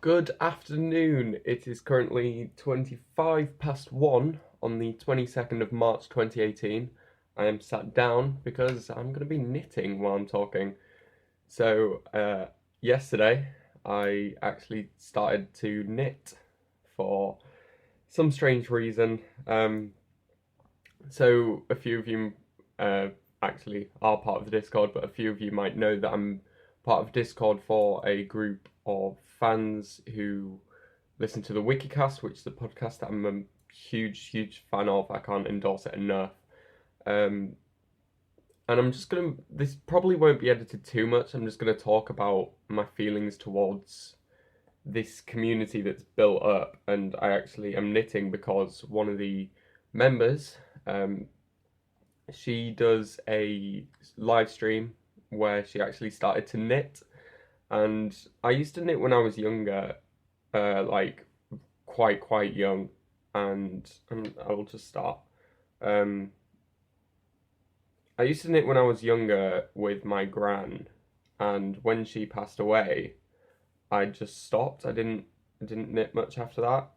Good afternoon. It is currently 25 past 1 on the 22nd of March 2018. I am sat down because I'm going to be knitting while I'm talking. Yesterday I actually started to knit for some strange reason. A few of you actually are part of the Discord, but a few of you might know that I'm part of Discord for a group of fans who listen to the wikicast, which is a podcast that I'm a huge fan of. I can't endorse it enough. Um, and this probably won't be edited too much. I'm just gonna talk about my feelings towards this community that's built up. And I actually am knitting because one of the members, she does a live stream where she actually started to knit. And I used to knit when I was younger, like quite young, and I will just start. Um, I used to knit when I was younger with my gran, and when she passed away, I just stopped. I didn't knit much after that.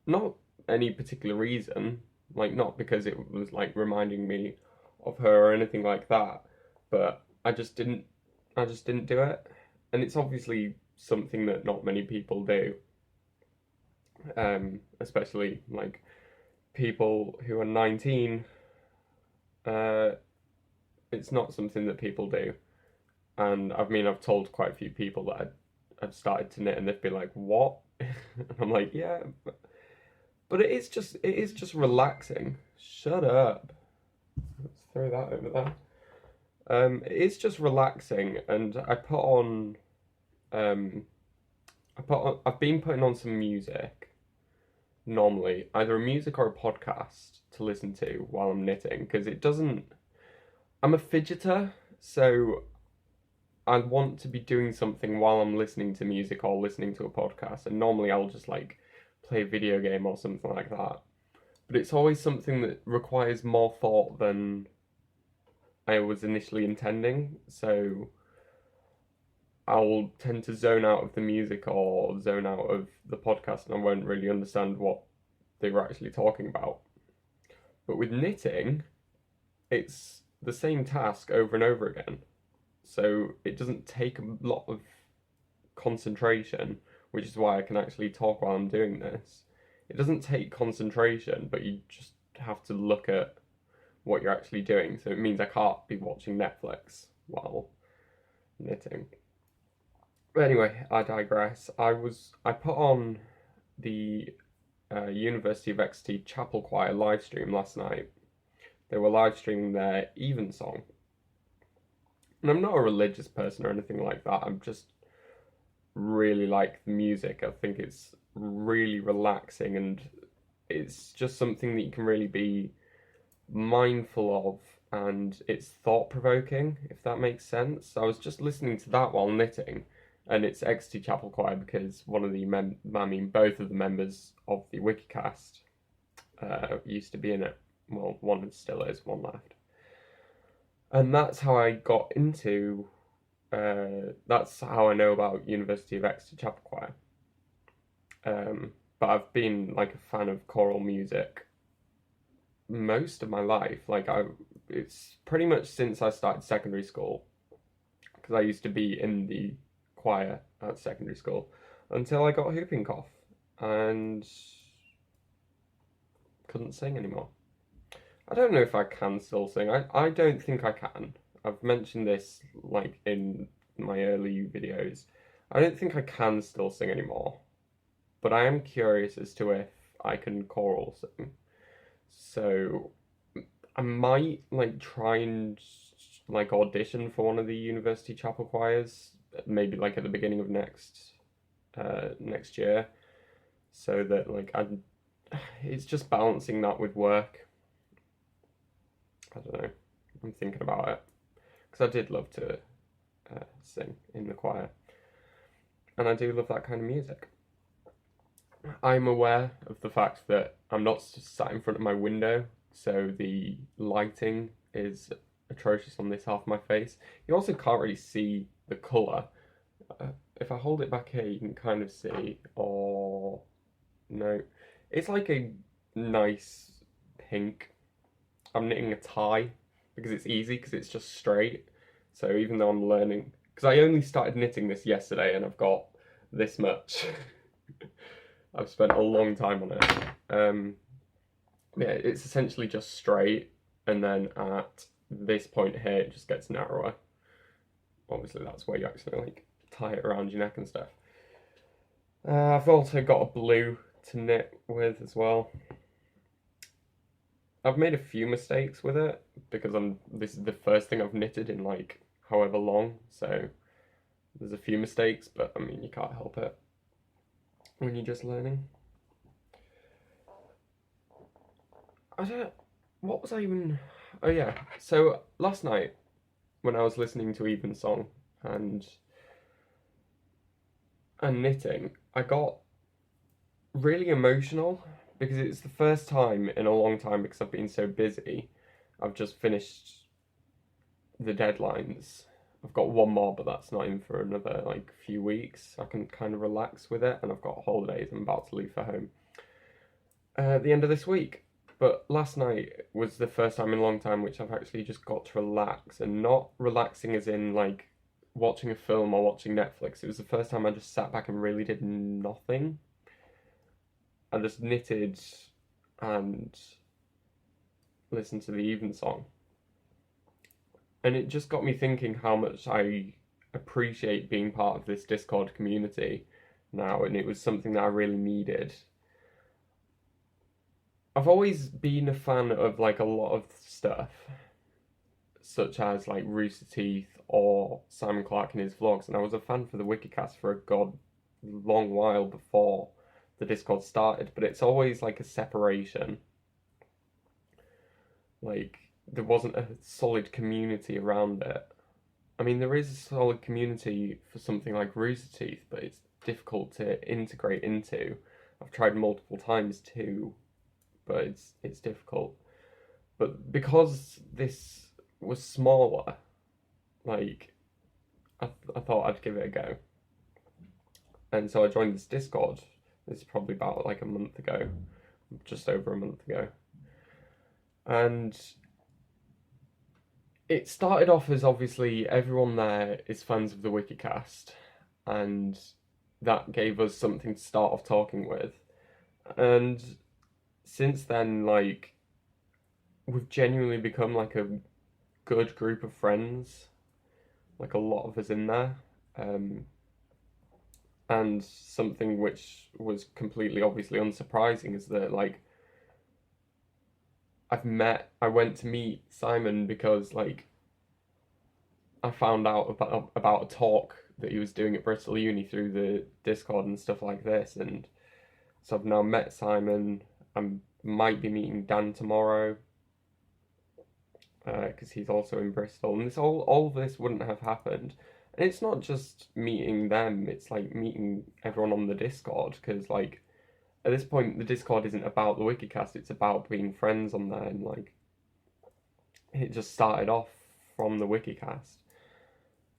Not any particular reason, like not because it was like reminding me of her or anything like that, but I just didn't do it. And it's obviously something that not many people do, especially like people who are 19. Uh, it's not something that people do. And I've told quite a few people that I'd started to knit, and they'd be like, "What?" And I'm like, "Yeah," but it is just relaxing. Shut up. Let's throw that over there. It is just relaxing, and um, I've been putting on some music normally, either a music or a podcast to listen to while I'm knitting, because it doesn't. I'm a fidgeter, so I want to be doing something while I'm listening to music or listening to a podcast, and normally I'll just like play a video game or something like that. But it's always something that requires more thought than I was initially intending, so I'll tend to zone out of the music or zone out of the podcast, and I won't really understand what they were actually talking about. But with knitting, it's the same task over and over again. So it doesn't take a lot of concentration, which is why I can actually talk while I'm doing this. It doesn't take concentration, but you just have to look at what you're actually doing. So it means I can't be watching Netflix while knitting. But anyway, I digress. I put on the University of Exeter Chapel Choir live stream last night. They were live streaming their Evensong. And I'm not a religious person or anything like that. I'm just really like the music. I think it's really relaxing, and it's just something that you can really be mindful of, and it's thought provoking, if that makes sense. I was just listening to that while knitting, and it's Exeter Chapel Choir because both of the members of the wikicast used to be in it. Well, one still is, one left. And that's how I got into. That's how I know about University of Exeter Chapel Choir. But I've been like a fan of choral music most of my life. It's pretty much since I started secondary school, because I used to be in the choir at secondary school until I got whooping cough and couldn't sing anymore. I don't know if I can still sing. I don't think I can. I've mentioned this like in my early videos. I don't think I can still sing anymore. But I am curious as to if I can choral sing. So I might like try and like audition for one of the university chapel choirs, maybe like at the beginning of next year, so that it's just balancing that with work. I don't know. I'm thinking about it because I did love to sing in the choir, and I do love that kind of music. I'm aware of the fact that I'm not sat in front of my window, so the lighting is atrocious on this half of my face. You also can't really see the colour if I hold it back here, you can kind of see. Oh no, it's like a nice pink. I'm knitting a tie because it's easy because it's just straight. So even though I'm learning, because I only started knitting this yesterday and I've got this much. I've spent a long time on it. Yeah, it's essentially just straight, and then at this point here, it just gets narrower. Obviously, that's where you actually like tie it around your neck and stuff. I've also got a blue to knit with as well. I've made a few mistakes with it because this is the first thing I've knitted in like however long, so there's a few mistakes, but I mean you can't help it when you're just learning. What was I even? Oh yeah, so last night when I was listening to Evensong and knitting, I got really emotional because it's the first time in a long time, because I've been so busy. I've just finished the deadlines. I've got one more, but that's not in for another like few weeks. I can kind of relax with it, and I've got holidays. I'm about to leave for home at the end of this week. But last night was the first time in a long time which I've actually just got to relax, and not relaxing as in like watching a film or watching Netflix. It was the first time I just sat back and really did nothing. I just knitted and listened to the Evensong. And it just got me thinking how much I appreciate being part of this Discord community now, and it was something that I really needed. I've always been a fan of like a lot of stuff, such as like Rooster Teeth or Simon Clark and his vlogs, and I was a fan for the wikicast for a god long while before the Discord started, but it's always like a separation. Like there wasn't a solid community around it. I mean, there is a solid community for something like Rooster Teeth, but it's difficult to integrate into. I've tried multiple times too, but it's difficult. But because this was smaller, like I thought I'd give it a go, and so I joined this Discord. This is probably about like a month ago, just over a month ago, and it started off as obviously everyone there is fans of the wikicast, and that gave us something to start off talking with, and since then, like, we've genuinely become like a good group of friends, like a lot of us in there. And something which was completely obviously unsurprising is that like I went to meet Simon because like I found out about a talk that he was doing at Bristol Uni through the Discord and stuff like this, and so I've now met Simon. I might be meeting Dan tomorrow because he's also in Bristol, and this all of this wouldn't have happened. And it's not just meeting them; it's like meeting everyone on the Discord, because like at this point the Discord isn't about the wikicast; it's about being friends on there, and like it just started off from the wikicast.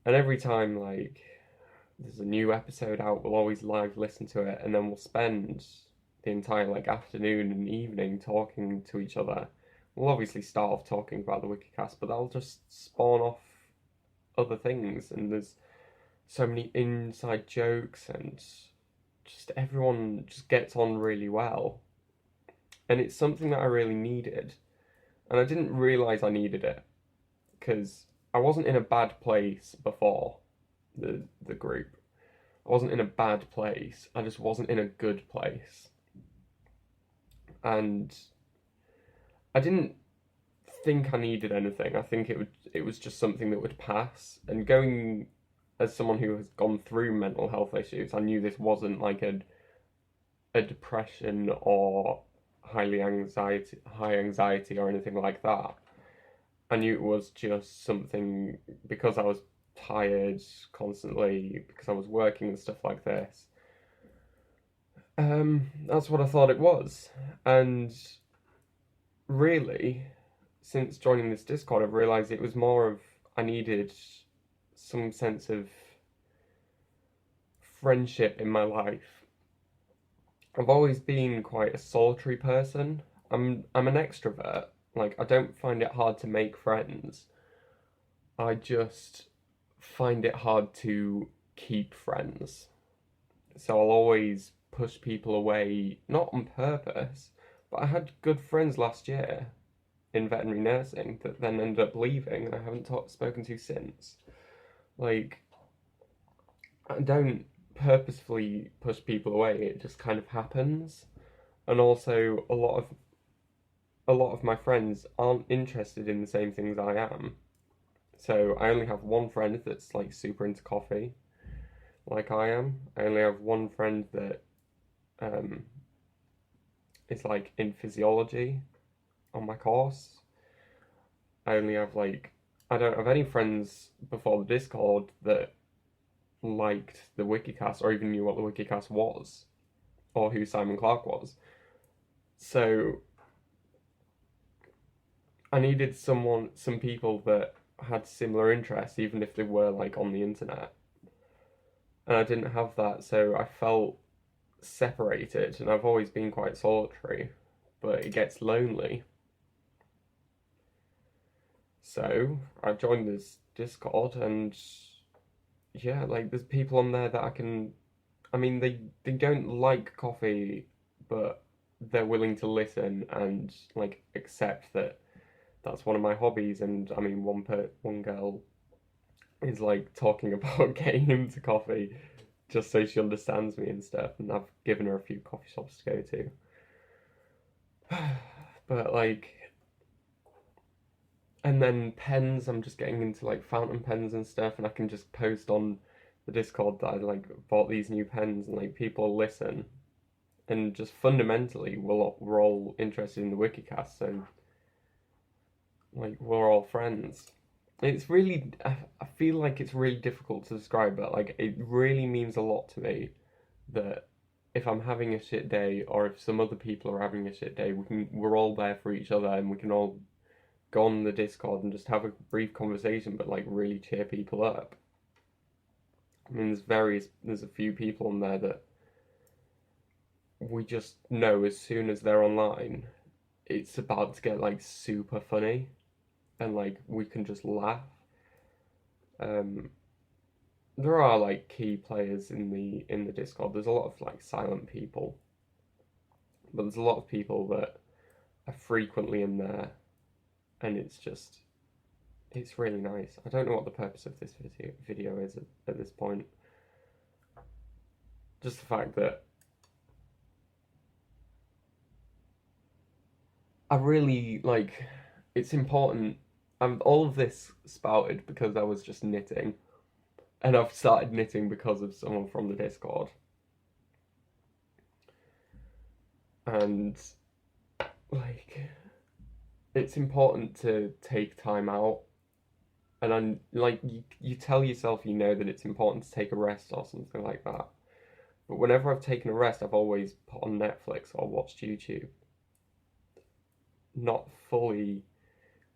And every time like there's a new episode out, we'll always live listen to it, and then we'll spend the entire like afternoon and evening talking to each other. We'll obviously start off talking about the wikicast, but that'll just spawn off other things, and there's so many inside jokes, and just everyone just gets on really well. And it's something that I really needed, and I didn't realise I needed it because I wasn't in a bad place before the group. I wasn't in a bad place. I just wasn't in a good place. And I didn't think I needed anything. I think it was just something that would pass. And going as someone who has gone through mental health issues, I knew this wasn't like a depression or high anxiety or anything like that. I knew it was just something because I was tired constantly, because I was working and stuff like this. That's what I thought it was. And really, since joining this Discord, I've realised it was more of I needed some sense of friendship in my life, I've always been quite a solitary person. I'm an extrovert. Like, I don't find it hard to make friends. I just find it hard to keep friends. So I'll always push people away, not on purpose, but I had good friends last year in veterinary nursing that then ended up leaving and I haven't spoken to since. Like, I don't purposefully push people away, it just kind of happens. And also a lot of my friends aren't interested in the same things I am. So I only have one friend that's like super into coffee, like I am. I only have one friend that um, is like in physiology on my course. I only have like, I don't have any friends before the Discord that liked the wikicast or even knew what the wikicast was or who Simon Clark was. So I needed some people that had similar interests, even if they were like on the internet. And I didn't have that, so I felt separated, and I've always been quite solitary, but it gets lonely. So I joined this Discord, and yeah, like there's people on there that I mean, they don't like coffee, but they're willing to listen and like accept that that's one of my hobbies. And I mean, one girl is like talking about getting into coffee just so she understands me and stuff, and I've given her a few coffee shops to go to. But like, and then pens, I'm just getting into like fountain pens and stuff, and I can just post on the Discord that I like bought these new pens, and like people listen, and just fundamentally we're all interested in the wikicast, so like we're all friends. It's really, I feel like it's really difficult to describe, but like it really means a lot to me that if I'm having a shit day or if some other people are having a shit day, we're all there for each other and we can all go on the Discord and just have a brief conversation, but like really cheer people up. I mean, there's a few people on there that we just know as soon as they're online, it's about to get like super funny, and like we can just laugh. Um, there are like key players in the Discord. There's a lot of like silent people, but there's a lot of people that are frequently in there, and it's really nice. I don't know what the purpose of this video is at this point. Just the fact that I really like, it's important. All of this spouted because I was just knitting, and I've started knitting because of someone from the Discord. And like, it's important to take time out, and I'm like, you tell yourself you know that it's important to take a rest or something like that. But whenever I've taken a rest, I've always put on Netflix or watched YouTube, not fully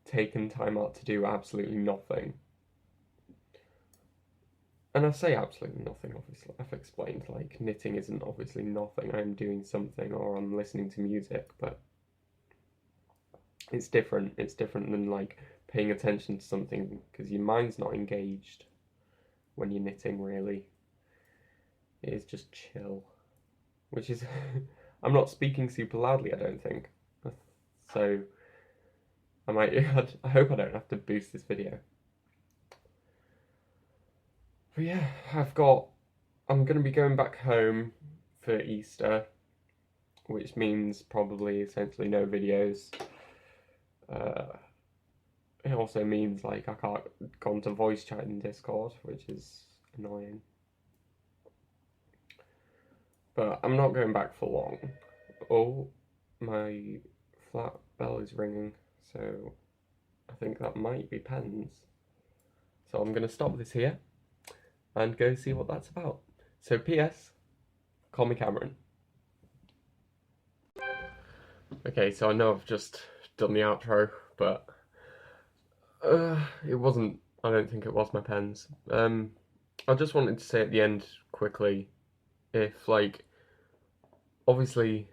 taken time out to do absolutely nothing. And I say absolutely nothing, obviously. I've explained, like, knitting isn't obviously nothing. I'm doing something or I'm listening to music, but it's different. It's different than, like, paying attention to something because your mind's not engaged when you're knitting, really. It is just chill. Which is, I'm not speaking super loudly, I don't think. So, I hope I don't have to boost this video. But yeah, I'm going to be going back home for Easter, which means probably essentially no videos. It also means like I can't go onto voice chat in Discord, which is annoying. But I'm not going back for long. Oh, my flat bell is ringing, so I think that might be pens. So I'm going to stop this here and go see what that's about. So P.S. Call me Cameron. Okay, so I know I've just done the outro, but it wasn't, I don't think it was my pens. I just wanted to say at the end quickly if like obviously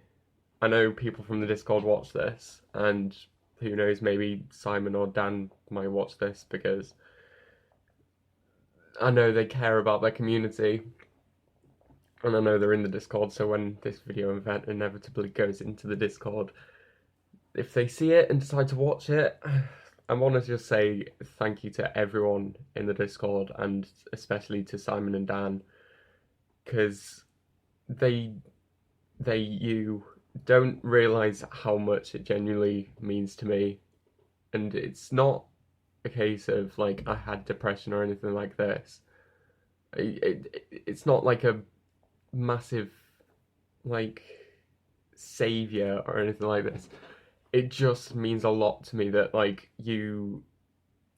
I know people from the Discord watch this, and who knows, maybe Simon or Dan might watch this because I know they care about their community, and I know they're in the Discord. So when this video event inevitably goes into the Discord, if they see it and decide to watch it, I want to just say thank you to everyone in the Discord, and especially to Simon and Dan, because they you don't realize how much it genuinely means to me. And it's not a case of like I had depression or anything like this. It's not like a massive like savior or anything like this. It just means a lot to me that like you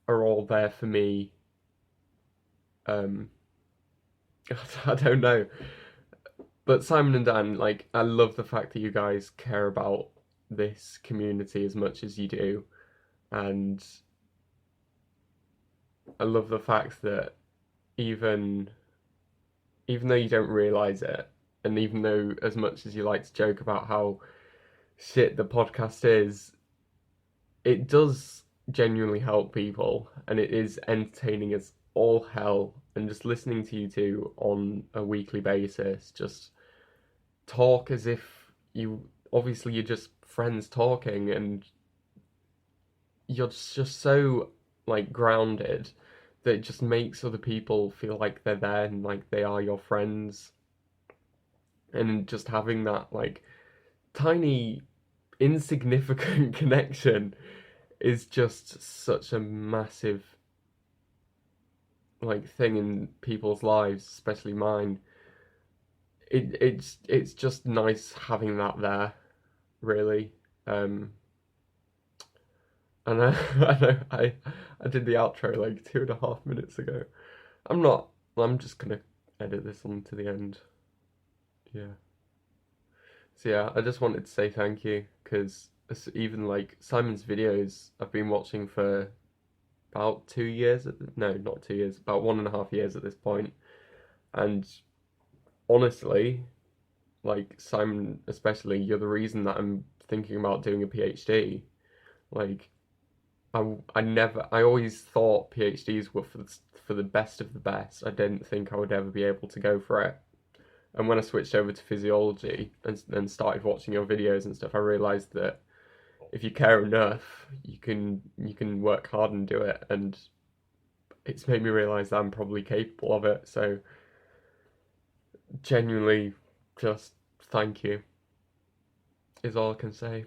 are all there for me. Um, I don't know, but Simon and Dan, like I love the fact that you guys care about this community as much as you do, and I love the fact that even even though you don't realize it, and even though as much as you like to joke about how shit the podcast is, it does genuinely help people, and it is entertaining as all hell. And just listening to you two on a weekly basis, just talk as if obviously you're just friends talking, and you're just so like grounded that it just makes other people feel like they're there and like they are your friends. And just having that like tiny insignificant connection is just such a massive like thing in people's lives, especially mine. It's just nice having that there, really. Um, and I know I did the outro like 2.5 minutes ago. I'm not. I'm just gonna edit this on to the end. Yeah. So yeah, I just wanted to say thank you because even like Simon's videos I've been watching for about 2 years. No, not 2 years. About 1.5 years at this point. And honestly, like Simon, especially, you're the reason that I'm thinking about doing a PhD. Like, I always thought PhDs were for the best of the best. I didn't think I would ever be able to go for it. And when I switched over to physiology and then started watching your videos and stuff, I realized that if you care enough, you can work hard and do it. And it's made me realize that I'm probably capable of it. So genuinely, just thank you is all I can say.